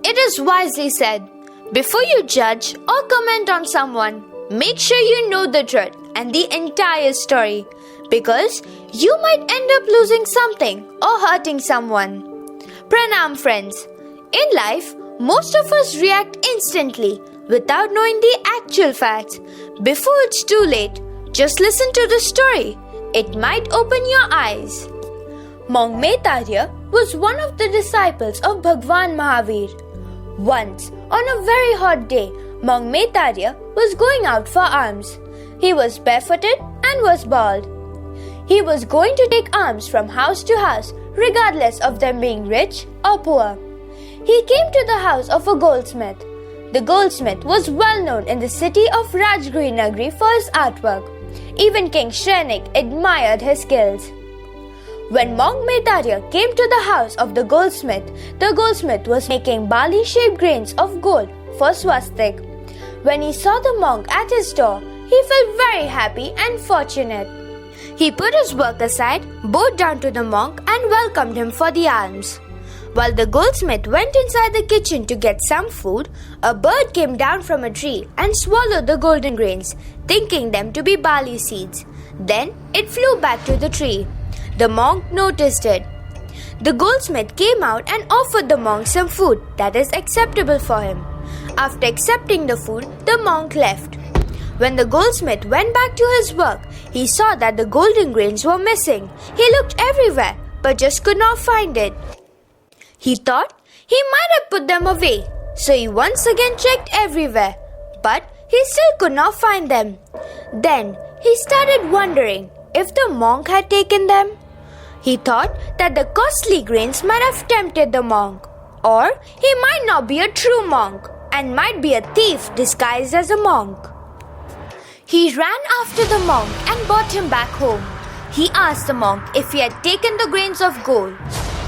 It is wisely said, before you judge or comment on someone, make sure you know the truth and the entire story, because you might end up losing something or hurting someone. Pranam friends. In life, most of us react instantly without knowing the actual facts. Before it's too late, just listen to the story. It might open your eyes. Monk Metarya was one of the disciples of Bhagwan Mahavir. Once, on a very hot day, Monk Metarya was going out for alms. He was barefooted and was bald. He was going to take alms from house to house, regardless of them being rich or poor. He came to the house of a goldsmith. The goldsmith was well known in the city of Rajgiri Nagri for his artwork. Even King Shri admired his skills. When Monk Metarya came to the house of the goldsmith was making barley-shaped grains of gold for swastik. When he saw the monk at his door, he felt very happy and fortunate. He put his work aside, bowed down to the monk and welcomed him for the alms. While the goldsmith went inside the kitchen to get some food, a bird came down from a tree and swallowed the golden grains, thinking them to be barley seeds. Then it flew back to the tree. The monk noticed it. The goldsmith came out and offered the monk some food that is acceptable for him. After accepting the food, the monk left. When the goldsmith went back to his work, he saw that the golden grains were missing. He looked everywhere, but just could not find it. He thought he might have put them away, so he once again checked everywhere, but he still could not find them. Then he started wondering if the monk had taken them. He thought that the costly grains might have tempted the monk, or he might not be a true monk and might be a thief disguised as a monk. He ran after the monk and brought him back home. He asked the monk if he had taken the grains of gold.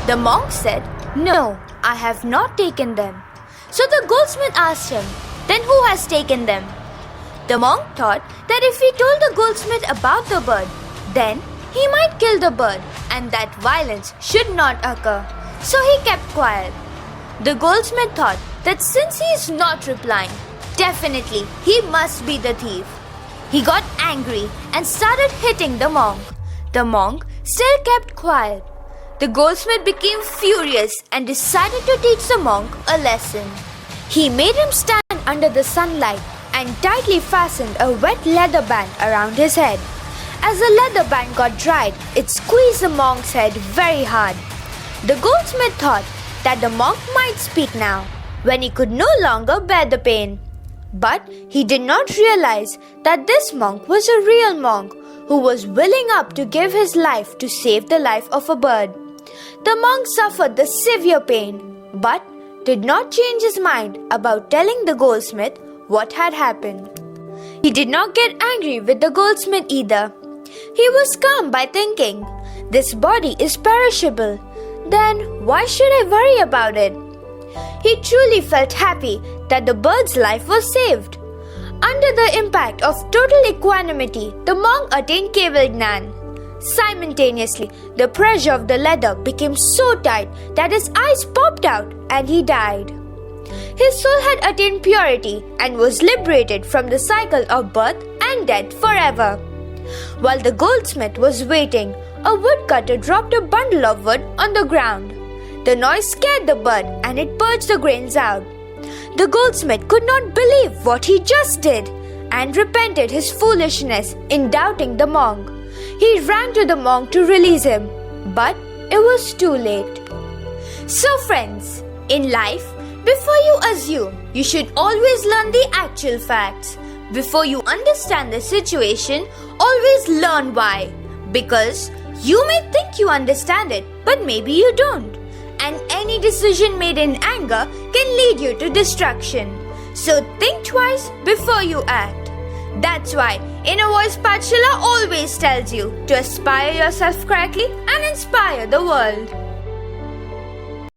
The monk said, "No, I have not taken them." So the goldsmith asked him, "Then who has taken them?" The monk thought that if he told the goldsmith about the bird, then he might kill the bird and that violence should not occur. So he kept quiet. The goldsmith thought that since he is not replying, definitely he must be the thief. He got angry and started hitting the monk. The monk still kept quiet. The goldsmith became furious and decided to teach the monk a lesson. He made him stand under the sunlight and tightly fastened a wet leather band around his head. As the leather band got dried, it squeezed the monk's head very hard. The goldsmith thought that the monk might speak now, when he could no longer bear the pain. But he did not realize that this monk was a real monk who was willing up to give his life to save the life of a bird. The monk suffered the severe pain, but did not change his mind about telling the goldsmith what had happened. He did not get angry with the goldsmith either. He was calm by thinking, "This body is perishable, then why should I worry about it?" He truly felt happy that the bird's life was saved. Under the impact of total equanimity, the monk attained Keval Gnan. Simultaneously, the pressure of the leather became so tight that his eyes popped out and he died. His soul had attained purity and was liberated from the cycle of birth and death forever. While the goldsmith was waiting, a woodcutter dropped a bundle of wood on the ground. The noise scared the bird and it purged the grains out. The goldsmith could not believe what he just did and repented his foolishness in doubting the monk. He ran to the monk to release him, but it was too late. So friends, in life, before you assume, you should always learn the actual facts. Before you understand the situation, always learn why. Because you may think you understand it, but maybe you don't. And any decision made in anger can lead you to destruction. So think twice before you act. That's why Innervoicepaathshala always tells you to aspire yourself correctly and inspire the world.